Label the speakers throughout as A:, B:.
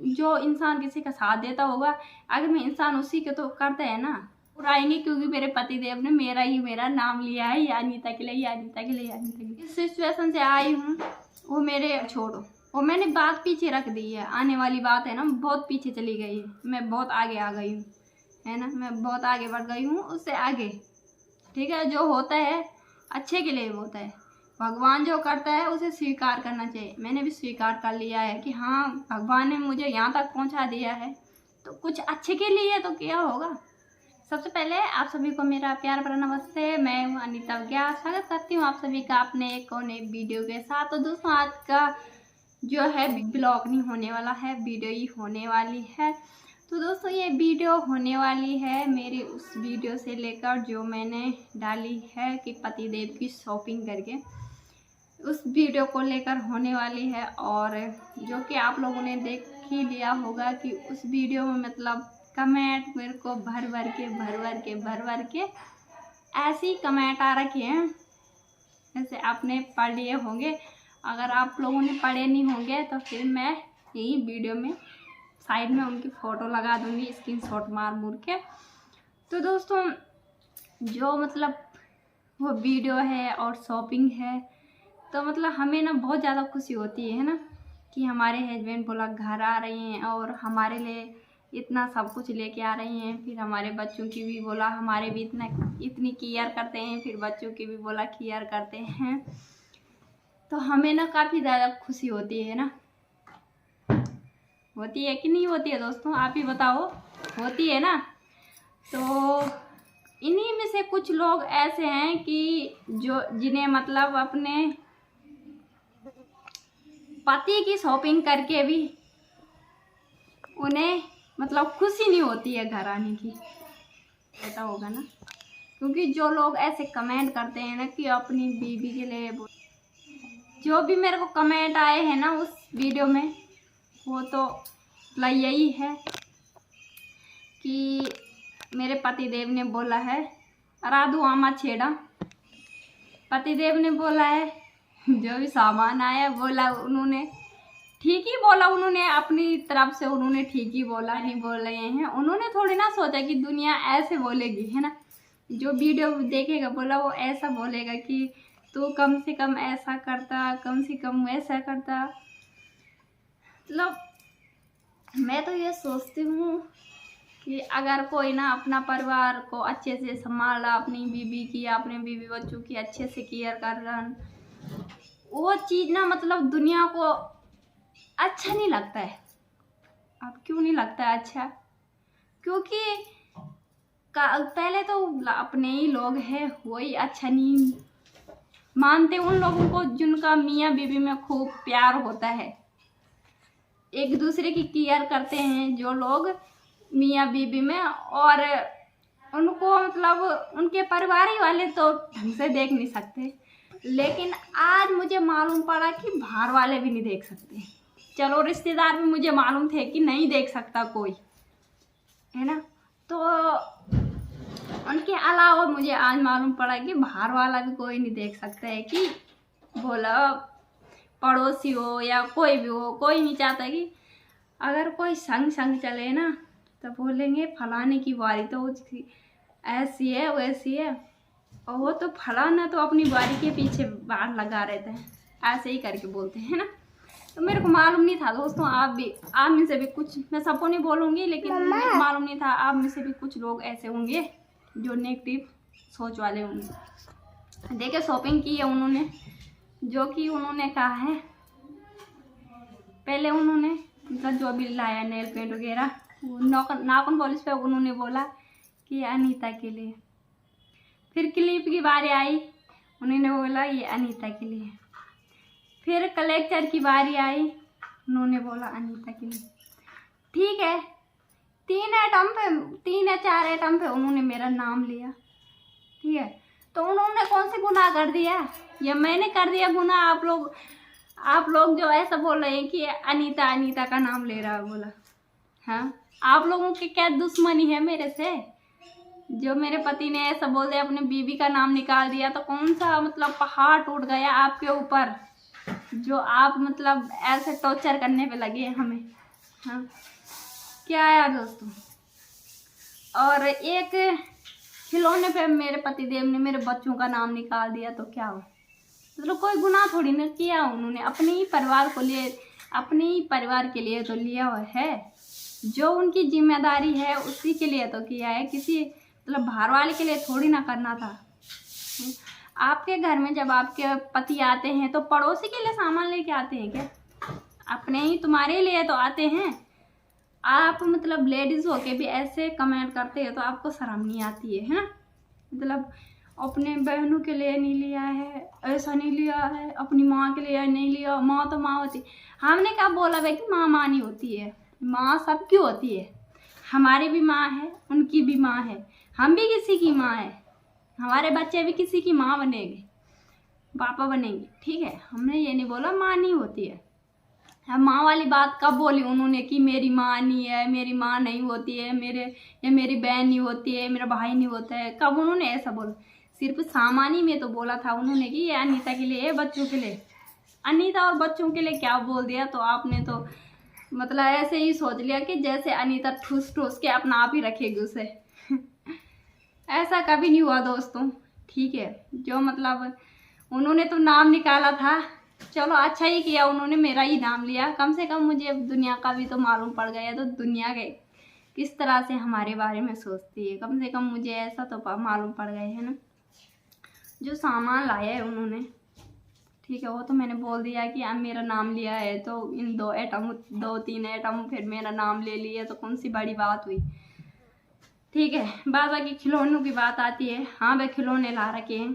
A: जो इंसान किसी का साथ देता होगा, अगर मैं इंसान उसी के तो करते हैं ना उड़ाएंगे, क्योंकि मेरे पतिदेव ने मेरा नाम लिया है, ये अनीता के लिए, ये अनीता के लिए, अनीता के लिए। इस सिचुएशन से आई हूँ, वो मेरे छोड़ो, वो मैंने बात पीछे रख दी है। आने वाली बात है ना बहुत पीछे चली गई है, मैं बहुत आगे आ गई हूँ, है ना, मैं बहुत आगे बढ़ गई हूँ उससे आगे। ठीक है, जो होता है अच्छे के लिए होता है, भगवान जो करता है उसे स्वीकार करना चाहिए। मैंने भी स्वीकार कर लिया है कि हाँ भगवान ने मुझे यहाँ तक पहुँचा दिया है तो कुछ अच्छे के लिए तो किया होगा। सबसे पहले आप सभी को मेरा प्यार भरा नमस्ते। मैं हूँ अनीता व्यास, स्वागत करती हूँ आप सभी का अपने एक और नए वीडियो के साथ। तो दोस्तों आज का जो है ब्लॉग नहीं होने वाला है, वीडियो ही होने वाली है। तो दोस्तों ये वीडियो होने वाली है मेरी उस वीडियो से लेकर जो मैंने डाली है कि पतिदेव की शॉपिंग करके, उस वीडियो को लेकर होने वाली है। और जो कि आप लोगों ने देख ही लिया होगा कि उस वीडियो में मतलब कमेंट मेरे को भर भर के ऐसी कमेंट आ रखे हैं जैसे आपने पढ़ लिए होंगे। अगर आप लोगों ने पढ़े नहीं होंगे तो फिर मैं यही वीडियो में साइड में उनकी फ़ोटो लगा दूँगी स्क्रीनशॉट मार के। तो दोस्तों जो मतलब वो वीडियो है और शॉपिंग है तो मतलब हमें ना बहुत ज़्यादा खुशी होती है ना कि हमारे हस्बैंड बोला घर आ रही हैं और हमारे लिए इतना सब कुछ लेके आ रही हैं। फिर हमारे बच्चों की भी बोला, हमारे भी इतनी केयर करते हैं, फिर बच्चों की भी बोला केयर करते हैं। तो हमें ना काफ़ी ज़्यादा खुशी होती है ना, होती है कि नहीं होती है दोस्तों, आप ही बताओ, होती है ना। तो इन्हीं में से कुछ लोग ऐसे हैं कि जो जिन्हें मतलब अपने पति की शॉपिंग करके भी उन्हें मतलब खुशी नहीं होती है घर आने की, पता होगा ना। क्योंकि जो लोग ऐसे कमेंट करते हैं ना कि अपनी बीवी के लिए, जो भी मेरे को कमेंट आए हैं ना उस वीडियो में, वो तो यही है कि मेरे पतिदेव ने बोला है राधू आमा छेड़ा, पतिदेव ने बोला है जो भी सामान आया बोला उन्होंने ठीक ही बोला, उन्होंने अपनी तरफ से उन्होंने ठीक ही बोला, नहीं बोल रहे हैं। उन्होंने थोड़ी ना सोचा कि दुनिया ऐसे बोलेगी, है ना। जो वीडियो देखेगा बोला वो ऐसा बोलेगा कि तू कम से कम ऐसा करता, कम से कम वैसा करता। मतलब मैं तो ये सोचती हूँ कि अगर कोई ना अपना परिवार को अच्छे से संभाला, अपनी बीवी की, अपने बीवी बच्चों की अच्छे से केयर कर रहा, वो चीज़ ना मतलब दुनिया को अच्छा नहीं लगता है। अब क्यों नहीं लगता है अच्छा? क्योंकि पहले तो अपने ही लोग हैं, वही अच्छा नहीं मानते उन लोगों को जिनका मियाँ बीवी में खूब प्यार होता है, एक दूसरे की केयर करते हैं जो लोग मियाँ बीवी में, और उनको मतलब उनके परिवार वाले तो ढंग से देख नहीं सकते। लेकिन आज मुझे मालूम पड़ा कि बाहर वाले भी नहीं देख सकते। चलो रिश्तेदार भी मुझे मालूम थे कि नहीं देख सकता कोई, है ना। तो उनके अलावा मुझे आज मालूम पड़ा कि बाहर वाला भी कोई नहीं देख सकता है। कि बोला पड़ोसी हो या कोई भी हो, कोई नहीं चाहता कि अगर कोई संग चले ना तो बोलेंगे फलाने की बारी तो ऐसी है वैसी है, और वो तो फलाना तो अपनी बारी के पीछे बाढ़ लगा रहते हैं, ऐसे ही करके बोलते हैं ना। तो मेरे को मालूम नहीं था दोस्तों, आप में से भी कुछ, मैं सबको नहीं बोलूँगी लेकिन मेरे को मालूम नहीं था आप में से भी कुछ लोग ऐसे होंगे जो नेगेटिव सोच वाले होंगे। देखिए शॉपिंग की है उन्होंने, जो कि उन्होंने कहा है पहले उन्होंने मतलब जो भी लाया नेल पेंट वगैरह, नाखून पॉलिश पे उन्होंने बोला कि अनीता के लिए। फिर क्लिप की बारी आई, उन्होंने बोला ये अनीता के लिए। फिर कलेक्टर की बारी आई, उन्होंने बोला अनीता के लिए। ठीक है, 3 या 4 आइटम पे उन्होंने मेरा नाम लिया, ठीक है। तो उन्होंने कौन सी गुनाह कर दिया या मैंने कर दिया गुनाह? आप लोग जो ऐसा बोल रहे हैं कि अनीता का नाम ले रहा है बोला, हाँ आप लोगों की क्या दुश्मनी है मेरे से? जो मेरे पति ने ऐसा बोल दिया, अपने बीवी का नाम निकाल दिया, तो कौन सा मतलब पहाड़ टूट गया आपके ऊपर जो आप मतलब ऐसे टॉर्चर करने पे लगे हमें, हाँ, क्या आया दोस्तों। और एक खिलौने पे मेरे पतिदेव ने मेरे बच्चों का नाम निकाल दिया तो क्या हुआ। मतलब कोई गुनाह थोड़ी ना किया उन्होंने, अपने ही परिवार को लिए, अपने ही परिवार के लिए तो लिया हुआ है, जो उनकी जिम्मेदारी है उसी के लिए तो किया है, किसी मतलब बाहर वाले के लिए थोड़ी ना करना था। आपके घर में जब आपके पति आते हैं तो पड़ोसी के लिए सामान लेके आते हैं क्या? अपने ही तुम्हारे लिए तो आते हैं। आप मतलब लेडीज होके भी ऐसे कमेंट करते हैं तो आपको शर्म नहीं आती है ना? मतलब अपने बहनों के लिए नहीं लिया है, ऐसा नहीं लिया है, अपनी माँ के लिए नहीं लिया, माँ तो माँ होती। हमने क्या बोला भाई कि माँ माँ नहीं होती है, माँ सबकी होती है। हमारी भी माँ है, उनकी भी माँ है, हम भी किसी की माँ है, हमारे बच्चे भी किसी की माँ बनेंगे, पापा बनेंगे, ठीक है। हमने ये नहीं बोला माँ नहीं होती है। अब माँ वाली बात कब बोली उन्होंने कि मेरी माँ नहीं है, मेरी माँ नहीं होती है, मेरी बहन नहीं होती है, मेरा भाई नहीं होता है, कब उन्होंने ऐसा बोला? सिर्फ सामानी में तो बोला था उन्होंने कि ये अनीता के लिए, बच्चों के लिए। अनीता और बच्चों के लिए क्या बोल दिया, तो आपने तो मतलब ऐसे ही सोच लिया कि जैसे अनीता ठूस ठूस के अपना आप ही रखेगी उसे। ऐसा कभी नहीं हुआ दोस्तों, ठीक है। जो मतलब उन्होंने तो नाम निकाला था, चलो अच्छा ही किया उन्होंने मेरा ही नाम लिया, कम से कम मुझे अब दुनिया का भी तो मालूम पड़ गया, तो दुनिया के किस तरह से हमारे बारे में सोचती है, कम से कम मुझे ऐसा तो मालूम पड़ गया है ना। जो सामान लाया है उन्होंने, ठीक है, वो तो मैंने बोल दिया कि अब मेरा नाम लिया है तो इन 2-3 आइटम फिर मेरा नाम ले लिया तो कौन सी बड़ी बात हुई, ठीक है। बाकी खिलौनों की बात आती है, हाँ भाई खिलौने ला रखे हैं,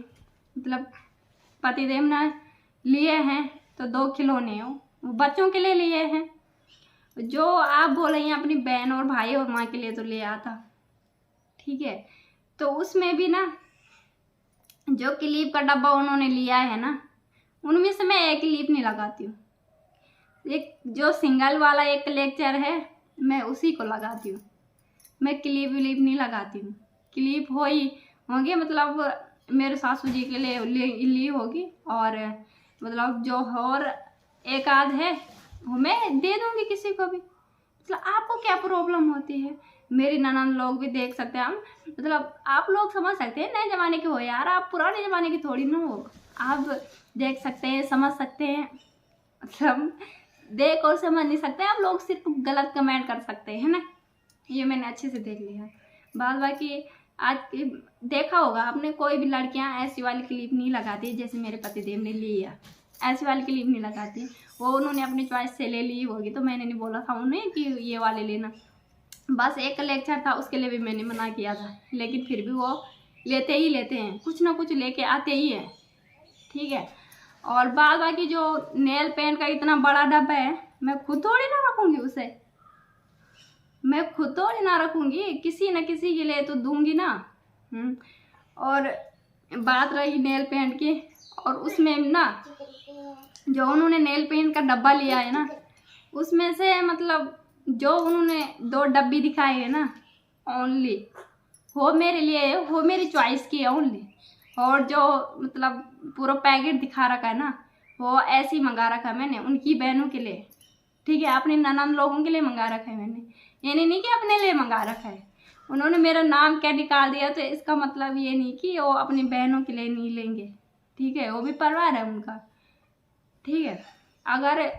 A: मतलब पतिदेव ने लिए हैं तो 2 खिलौने हो, वो बच्चों के लिए लिए हैं। जो आप बोल रही हैं अपनी बहन और भाई और माँ के लिए तो ले आता, ठीक है। तो उसमें भी ना जो क्लिप का डब्बा उन्होंने लिया है ना, उनमें से मैं एक क्लिप नहीं लगाती हूँ। एक जो सिंगल वाला एक लेक्चर है मैं उसी को लगाती हूँ, मैं क्लिप विलिप नहीं लगाती हूँ। क्लिप होगी मतलब मेरे सासू जी के लिए ली होगी, और मतलब जो और एक आध है वो मैं दे दूंगी किसी को भी। मतलब आपको क्या प्रॉब्लम होती है? मेरी ननद लोग भी देख सकते हैं, हम मतलब आप लोग समझ सकते हैं, नए जमाने के हो यार, आप पुराने जमाने की थोड़ी ना हो। आप देख सकते हैं, समझ सकते हैं, मतलब देख और समझ नहीं सकते आप लोग, सिर्फ गलत कमेंट कर सकते हैं ना। ये मैंने अच्छे से देख लिया। बाकी आज देखा होगा आपने, कोई भी लड़कियां ऐसी वाली क्लिप नहीं लगाती जैसे मेरे पतिदेव ने ली है, ऐसी वाली क्लिप नहीं लगाती। वो उन्होंने अपनी चॉइस से ले ली होगी, तो मैंने नहीं बोला था उन्हें कि ये वाले लेना। बस एक लेक्चर था उसके लिए भी मैंने मना किया था, लेकिन फिर भी वो लेते ही लेते हैं, कुछ ना कुछ लेके आते ही हैं, ठीक है। और बाकी जो नेल पेंट का इतना बड़ा डब्बा है, मैं खुद थोड़ी ना रखूंगी उसे, मैं खुद थोड़ी ना रखूंगी, किसी न किसी के लिए तो दूंगी ना। और बात रही नेल पेंट की, और उसमें ना जो उन्होंने नेल पेंट का डब्बा लिया है ना, उसमें से मतलब जो उन्होंने 2 डब्बी दिखाए है ना, ओनली वो मेरे लिए है, वो मेरी चॉइस की है ओनली। और जो मतलब पूरा पैकेट दिखा रखा है ना, वो ऐसे ही मंगा रखा है मैंने उनकी बहनों के लिए, ठीक है, अपने ननद लोगों के लिए मंगा रखा है मैंने, ये नहीं कि अपने लिए मंगा रखा है। उन्होंने मेरा नाम क्या निकाल दिया तो इसका मतलब ये नहीं कि वो अपनी बहनों के लिए नहीं लेंगे, ठीक है, वो भी परिवार है उनका, ठीक है। अगर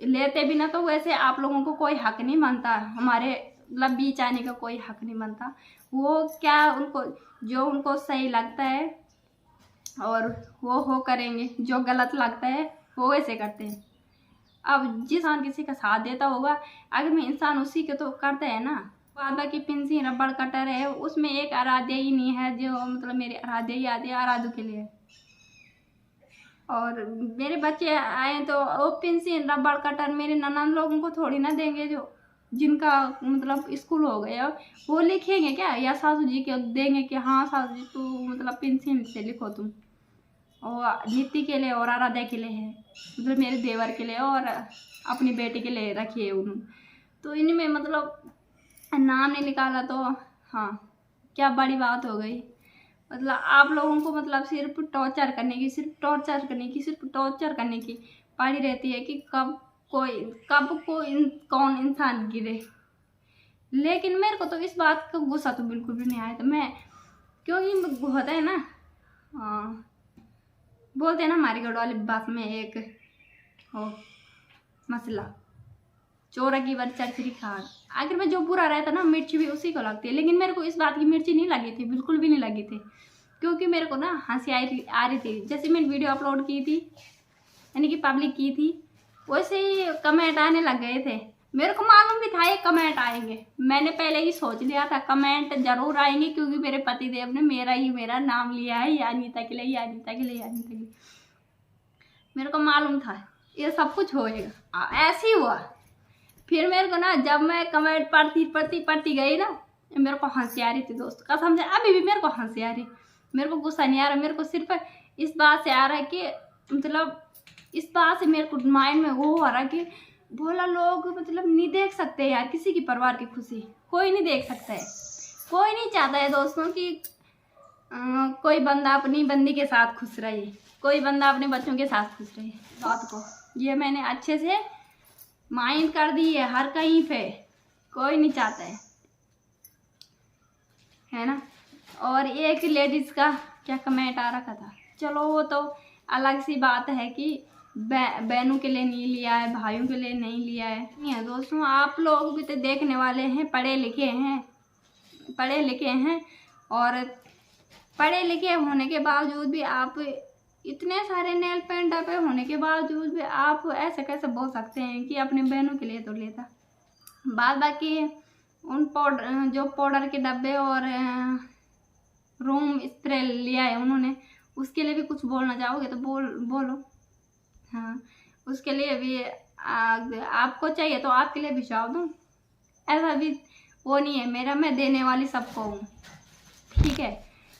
A: लेते भी ना तो वैसे आप लोगों को कोई हक नहीं बनता, हमारे मतलब बीच आने का कोई हक नहीं बनता। वो क्या उनको जो उनको सही लगता है और वो करेंगे, जो गलत लगता है वो वैसे करते हैं। अब जिस इंसान किसी का साथ देता होगा, अगर मैं इंसान उसी के तो करते हैं ना। बाकी पेंसिल रबड़ कटर है, उसमें एक आराध्या ही नहीं है, जो मतलब मेरे आराध्या ही आती है आराधू के लिए। और मेरे बच्चे आए तो वो पेंसिल रबड़ कटर मेरे ननद लोगों को थोड़ी ना देंगे, जो जिनका मतलब स्कूल हो गया वो लिखेंगे क्या, या सासू जी के देंगे कि हाँ सासू जी तू मतलब पेंसिल से लिखो तुम। और नीति के लिए और आराध्या के लिए है, मतलब मेरे देवर के लिए और अपनी बेटी के लिए रखी है उन्होंने। तो इनमें मतलब नाम नहीं निकाला तो हाँ क्या बड़ी बात हो गई। मतलब आप लोगों को मतलब सिर्फ टॉर्चर करने की पड़ी रहती है कि कब कोई कब कौन इंसान गिरे। लेकिन मेरे को तो इस बात का गुस्सा तो बिल्कुल भी नहीं आया था। मैं क्योंकि होता है ना, बोलते हैं ना हमारी गढ़ वाली बात में एक हो मसला, चोरा की बार चरचरी खाड़। आखिर में जो बुरा रहता ना मिर्ची भी उसी को लगती है। लेकिन मेरे को इस बात की मिर्ची नहीं लगी थी, बिल्कुल भी नहीं लगी थी, क्योंकि मेरे को ना हंसी आ रही थी। जैसे मैंने वीडियो अपलोड की थी, यानी कि पब्लिक की थी, वैसे ही कमेंट आने लग गए थे। मेरे को मालूम भी था ये कमेंट आएंगे, मैंने पहले ही सोच लिया था कमेंट जरूर आएंगे, क्योंकि मेरे पतिदेव ने मेरा नाम लिया है, यानीता के लिए। मेरे को मालूम था ये सब कुछ होएगा, ऐसे ही हुआ। फिर मेरे को ना जब मैं कमेंट पढ़ती गई ना, मेरे को हंसी आ रही थी दोस्त, कसम से अभी भी मेरे को हंसी आ रही। मेरे को गुस्सा नहीं आ रहा, मेरे को सिर्फ इस बात से आ रहा है कि मतलब इस बात से मेरे को माइंड में वो हो रहा कि भोला लोग मतलब नहीं देख सकते यार किसी की परिवार की खुशी, कोई नहीं देख सकता है। कोई नहीं चाहता है दोस्तों कि कोई बंदा अपनी बंदी के साथ खुश रहे, कोई बंदा अपने बच्चों के साथ खुश रहे। बात को ये मैंने अच्छे से माइंड कर दी है, हर कहीं पे कोई नहीं चाहता है ना। और एक लेडीज का क्या कमेंट आ रखा था, चलो वो तो अलग सी बात है कि बहनों के लिए नहीं लिया है, भाइयों के लिए नहीं लिया है। नहीं है दोस्तों, आप लोग भी तो देखने वाले हैं, पढ़े लिखे हैं और पढ़े लिखे होने के बावजूद भी आप इतने सारे नेल पेंट पे होने के बावजूद भी आप ऐसे कैसे बोल सकते हैं कि अपनी बहनों के लिए तो लेता। बाकी उन पाउडर के डब्बे और रूम स्प्रे लिया है उन्होंने, उसके लिए भी कुछ बोलना चाहोगे तो बोलो। हाँ, उसके लिए भी आपको चाहिए तो आपके लिए भिजवा दूँ, ऐसा भी वो नहीं है मेरा, मैं देने वाली सबको हूँ, ठीक है।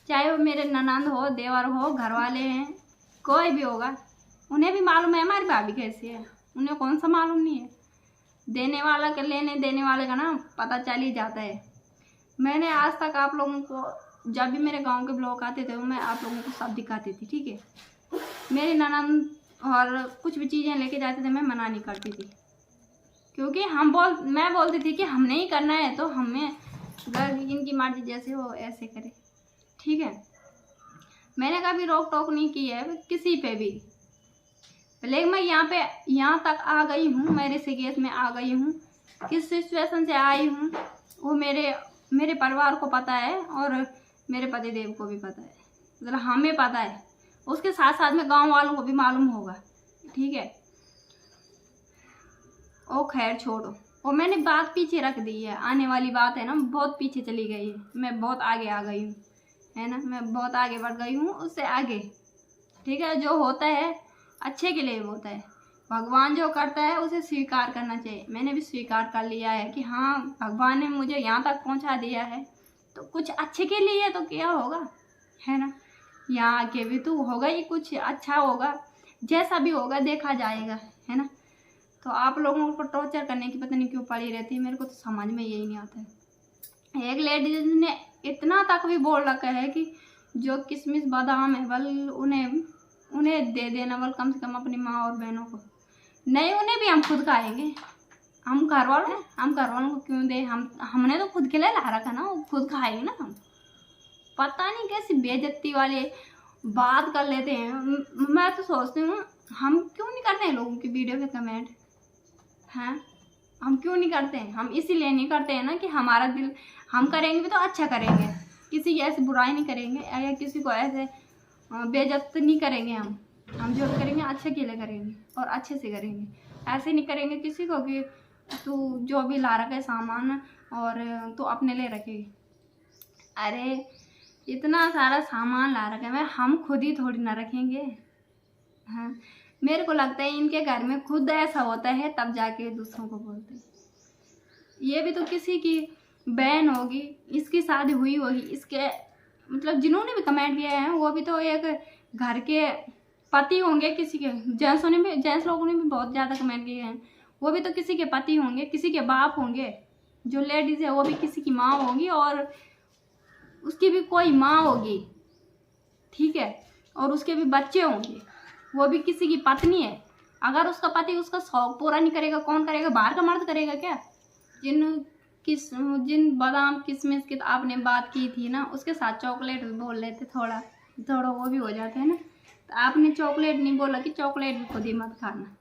A: चाहे वो मेरे ननंद हो, देवर हो, घर वाले हैं, कोई भी होगा, उन्हें भी मालूम है हमारी भाभी कैसी है, उन्हें कौन सा मालूम नहीं है। देने वाला का लेने देने वाले का ना पता चल ही जाता है। मैंने आज तक आप लोगों को जब भी मेरे गांव के ब्लॉग आते थे मैं आप लोगों को सब दिखाती थी, ठीक है। मेरी ननंद और कुछ भी चीज़ें लेके जाते थे मैं मना नहीं करती थी, क्योंकि मैं बोलती थी कि हमने ही करना है तो हमें इनकी मर्जी जैसे हो ऐसे करे, ठीक है। मैंने कभी रोक टोक नहीं की है किसी पे भी। लेकिन मैं यहाँ तक आ गई हूँ, मैं ऋषिकेश में आ गई हूँ, किस सिचुएशन से आई हूँ वो मेरे परिवार को पता है और मेरे पतिदेव को भी पता है, मतलब हमें पता है, उसके साथ साथ में गांव वालों को भी मालूम होगा, ठीक है। ओ खैर छोड़ो, और मैंने बात पीछे रख दी है, आने वाली बात है ना बहुत पीछे चली गई है, मैं बहुत आगे आ गई हूँ, है ना, मैं बहुत आगे बढ़ गई हूँ उससे आगे, ठीक है। जो होता है अच्छे के लिए होता है, भगवान जो करता है उसे स्वीकार करना चाहिए। मैंने भी स्वीकार कर लिया है कि हाँ भगवान ने मुझे यहाँ तक पहुँचा दिया है तो कुछ अच्छे के लिए तो क्या होगा, है ना। यहाँ आके भी तो होगा ही, कुछ अच्छा होगा, जैसा भी होगा देखा जाएगा, है ना। तो आप लोगों को टॉर्चर करने की पता नहीं क्यों पड़ी रहती है, मेरे को तो समझ में यही नहीं आता है। एक लेडीज ने इतना तक भी बोल रखा है कि जो किशमिश बादाम है बल उन्हें दे देना, बल कम से कम अपनी माँ और बहनों को नहीं, उन्हें भी हम खुद खाएंगे। हम घर वालों को क्यों दे, हमने तो खुद के लिए ला रखा ना, खुद खाएंगे ना हम। पता नहीं कैसी बेइज्जती वाले बात कर लेते हैं। मैं तो सोचती हूँ हम क्यों नहीं करते हैं लोगों की वीडियो पे कमेंट, हैं हम क्यों नहीं करते हैं। हम इसीलिए नहीं करते हैं ना कि हमारा दिल, हम करेंगे भी तो अच्छा करेंगे, किसी की ऐसी बुराई नहीं करेंगे या किसी को ऐसे बेइज्जत नहीं करेंगे। हम जो करेंगे अच्छे के लिए करेंगे और अच्छे से करेंगे, ऐसे नहीं करेंगे किसी को कि तू जो भी ला रखा है सामान और तू अपने लिए रखेगी। अरे इतना सारा सामान ला रखा है, हम खुद ही थोड़ी ना रखेंगे। हाँ, मेरे को लगता है इनके घर में खुद ऐसा होता है तब जाके दूसरों को बोलते हैं। ये भी तो किसी की बहन होगी, इसकी शादी हुई होगी, इसके मतलब जिन्होंने भी कमेंट किए हैं वो भी तो एक घर के पति होंगे, किसी के जेंट्स लोगों ने भी बहुत ज़्यादा कमेंट किए हैं, वो भी तो किसी के पति होंगे, किसी के बाप होंगे। जो लेडीज़ है वो भी किसी की माँ होगी और उसकी भी कोई माँ होगी, ठीक है, और उसके भी बच्चे होंगे, वो भी किसी की पत्नी है। अगर उसका पति उसका शौक पूरा नहीं करेगा, कौन करेगा? बाहर का मर्द करेगा क्या? जिन बादाम किशमिश की आपने बात की थी ना, उसके साथ चॉकलेट बोल लेते, थोड़ा थोड़ा वो भी हो जाता है ना। तो आपने चॉकलेट नहीं बोला कि चॉकलेट भी खुद ही मत खाना।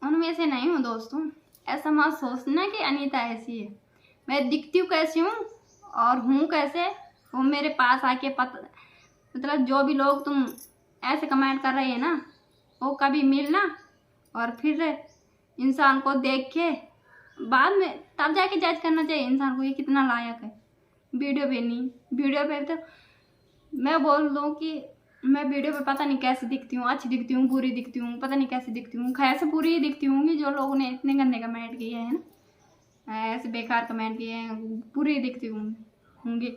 A: उनमें से नहीं हूँ दोस्तों, ऐसा मत सोचना कि अनीता ऐसी है। मैं दिखती हूँ कैसी हूँ और हूँ कैसे, वो मेरे पास आके मतलब जो भी लोग तुम ऐसे कमेंट कर रहे हैं ना, वो कभी मिलना और फिर इंसान को देख के बाद में तब जाके जज करना चाहिए इंसान को ये कितना लायक है। वीडियो पे नहीं, वीडियो पे तो मैं बोल दूँ कि मैं वीडियो पे पता नहीं कैसे दिखती हूँ, अच्छी दिखती हूँ, बुरी दिखती हूँ, पता नहीं कैसे दिखती हूँ। खैर से बुरी ही दिखती हूँ जो लोगों ने इतने गंदे कमेंट किए हैं ना, ऐसे बेकार कमेंट किए हैं, बुरी दिखती होंगी।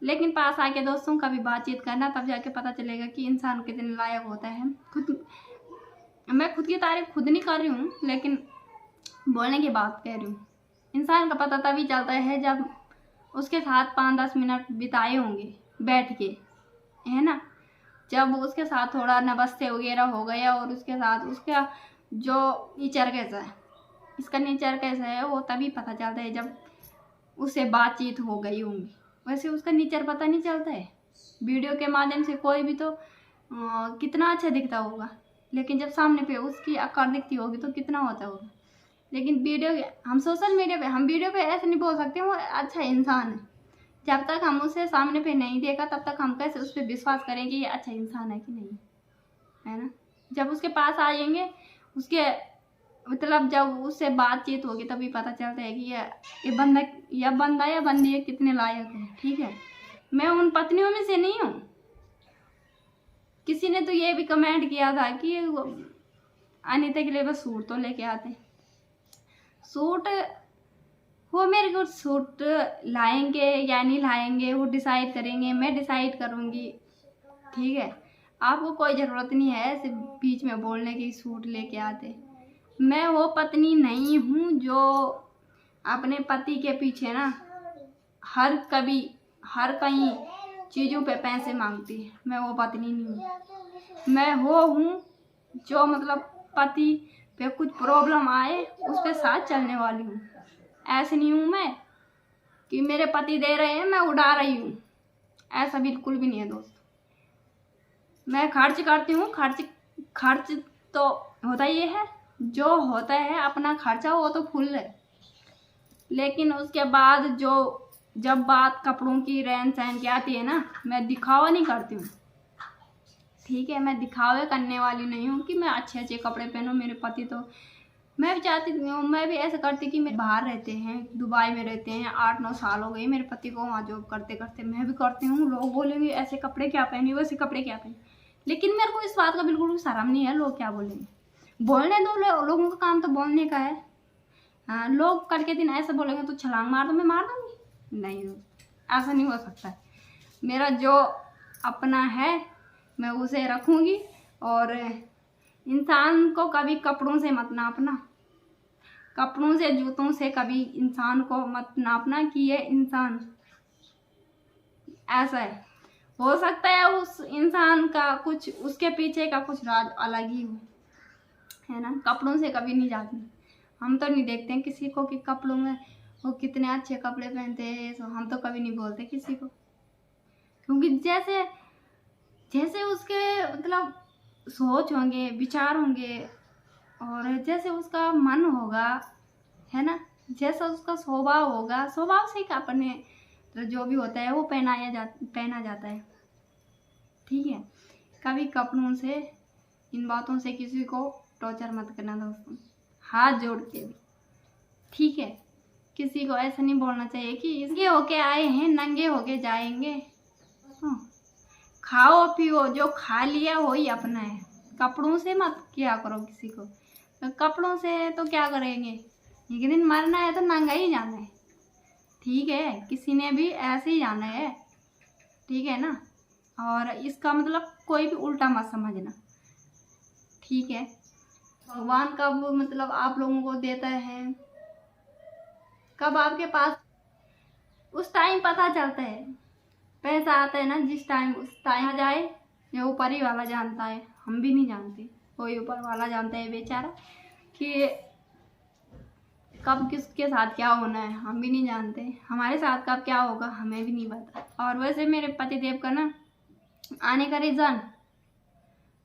A: लेकिन पास आके दोस्तों कभी बातचीत करना, तब जाके पता चलेगा कि इंसान कितने लायक होता है। मैं खुद की तारीफ खुद नहीं कर रही हूँ, लेकिन बोलने की बात कह रही हूँ। इंसान का पता तभी चलता है जब उसके साथ 5-10 मिनट बिताए होंगे बैठ के, है ना। जब उसके साथ थोड़ा नमस्ते वगैरह हो गया और उसके साथ उसका जो नेचर कैसा है, इसका नेचर कैसा है, वो तभी पता चलता है जब उससे बातचीत हो गई होंगी। वैसे उसका नेचर पता नहीं चलता है। वीडियो के माध्यम से कोई भी तो कितना अच्छा दिखता होगा, लेकिन जब सामने पे उसकी आकार दिखती होगी तो कितना होता होगा। लेकिन हम सोशल मीडिया पे, हम वीडियो पे ऐसे नहीं बोल सकते वो अच्छा इंसान है। जब तक हम उसे सामने पे नहीं देखा तब तक हम कैसे उस पर विश्वास करेंगे ये अच्छा इंसान है कि नहीं, है ना। जब उसके पास आ जाएंगे, उसके मतलब जब उससे बातचीत होगी तभी पता चलता है कि ये बंदा या बंदी कितने लायक है। ठीक है, मैं उन पत्नियों में से नहीं हूँ। किसी ने तो ये भी कमेंट किया था कि अनीता के लिए बस सूट तो लेके आते, सूट वो मेरे को सूट लाएंगे या नहीं लाएंगे वो डिसाइड करेंगे, मैं डिसाइड करूँगी। ठीक है, आपको कोई ज़रूरत नहीं है ऐसे बीच में बोलने की सूट लेके आते। मैं वो पत्नी नहीं हूँ जो अपने पति के पीछे ना हर कहीं चीज़ों पे पैसे मांगती है। मैं वो पत्नी नहीं हूँ। मैं वो हूँ जो मतलब पति पे कुछ प्रॉब्लम आए उसके साथ चलने वाली हूँ। ऐसे नहीं हूँ मैं कि मेरे पति दे रहे हैं मैं उड़ा रही हूँ, ऐसा बिल्कुल भी नहीं है दोस्त। मैं खर्च करती हूँ, खर्च तो होता ही है, जो होता है अपना खर्चा वो तो फुल है। लेकिन उसके बाद जब बात कपड़ों की रहन सहन की आती है ना, मैं दिखावा नहीं करती हूँ। ठीक है, मैं दिखावे करने वाली नहीं हूँ कि मैं अच्छे कपड़े पहनूँ। मेरे पति तो मैं भी चाहती हूँ, मैं भी ऐसा करती कि मैं बाहर रहते हैं, दुबई में रहते हैं, 8-9 साल हो गए मेरे पति को वहाँ जॉब करते करते। मैं भी करती हूँ, लोग बोलेंगे ऐसे कपड़े क्या पहनी, वैसे कपड़े क्या पहनी, लेकिन मेरे को इस बात का बिल्कुल भी शर्म नहीं है। लोग क्या बोलेंगे, बोलने दो, लोगों का काम तो बोलने का है। हाँ, लोग कल के दिन ऐसा बोलेंगे तो छलांग मार दो, मैं मार दूँगी? नहीं, ऐसा नहीं हो सकता। मेरा जो अपना है मैं उसे रखूँगी। और इंसान को कभी कपड़ों से मत नापना, कपड़ों से जूतों से कभी इंसान को मत नापना कि ये इंसान ऐसा है। हो सकता है उस इंसान का कुछ, उसके पीछे का कुछ राज अलग ही हो, है ना। कपड़ों से कभी नहीं जाती। हम तो नहीं देखते हैं किसी को कि कपड़ों में वो कितने अच्छे कपड़े पहनते हैं, तो हम तो कभी नहीं बोलते किसी को, क्योंकि जैसे उसके मतलब सोच होंगे, विचार होंगे और जैसे उसका मन होगा, है ना, जैसा उसका स्वभाव होगा, स्वभाव से ही अपने तो जो भी होता है वो पहना जाता है। ठीक है, कभी कपड़ों से, इन बातों से किसी को टॉर्चर मत करना दोस्तों, हाथ जोड़ के भी। ठीक है, किसी को ऐसा नहीं बोलना चाहिए कि इसके होके आए हैं नंगे होके जाएंगे। खाओ पियो, जो खा लिया वही अपना है। कपड़ों से मत किया करो किसी को, तो कपड़ों से तो क्या करेंगे, एक दिन मरना है तो नंगा ही जाना है। ठीक है, किसी ने भी ऐसे ही जाना है। ठीक है ना, और इसका मतलब कोई भी उल्टा मत समझना। ठीक है, भगवान कब मतलब आप लोगों को देता है, कब आपके पास, उस टाइम पता चलता है। पैसा आता है ना जिस टाइम, उस टाइम आ जाए, ये ऊपर ही वाला जानता है, हम भी नहीं जानते। कोई ऊपर वाला जानता है बेचारा कि कब किसके साथ क्या होना है, हम भी नहीं जानते। हमारे साथ कब क्या होगा हमें भी नहीं पता। और वैसे मेरे पतिदेव का ना आने का रीज़न,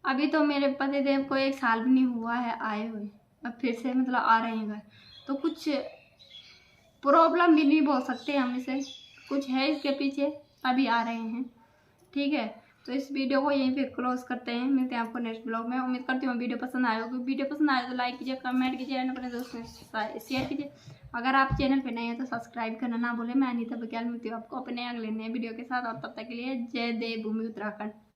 A: अभी तो मेरे पतिदेव को 1 साल भी नहीं हुआ है आए हुए, अब फिर से मतलब आ रहे हैं घर, तो कुछ प्रॉब्लम भी नहीं बोल सकते हम इसे, कुछ है इसके पीछे, अभी आ रहे हैं। ठीक है, तो इस वीडियो को यहीं पे क्लोज करते हैं, मिलते हैं आपको नेक्स्ट ब्लॉग में। उम्मीद करती हूँ वीडियो पसंद आए होगी। वीडियो पसंद आए तो लाइक कीजिए, कमेंट कीजिए, अपने दोस्तों के साथ शेयर कीजिए। अगर आप चैनल पे नए हैं तो सब्सक्राइब करना ना भूलें। मैं अनीता बघेल मिलती हूँ आपको अपने अगले नए वीडियो के साथ, और तब तक के लिए जय देव भूमि उत्तराखंड।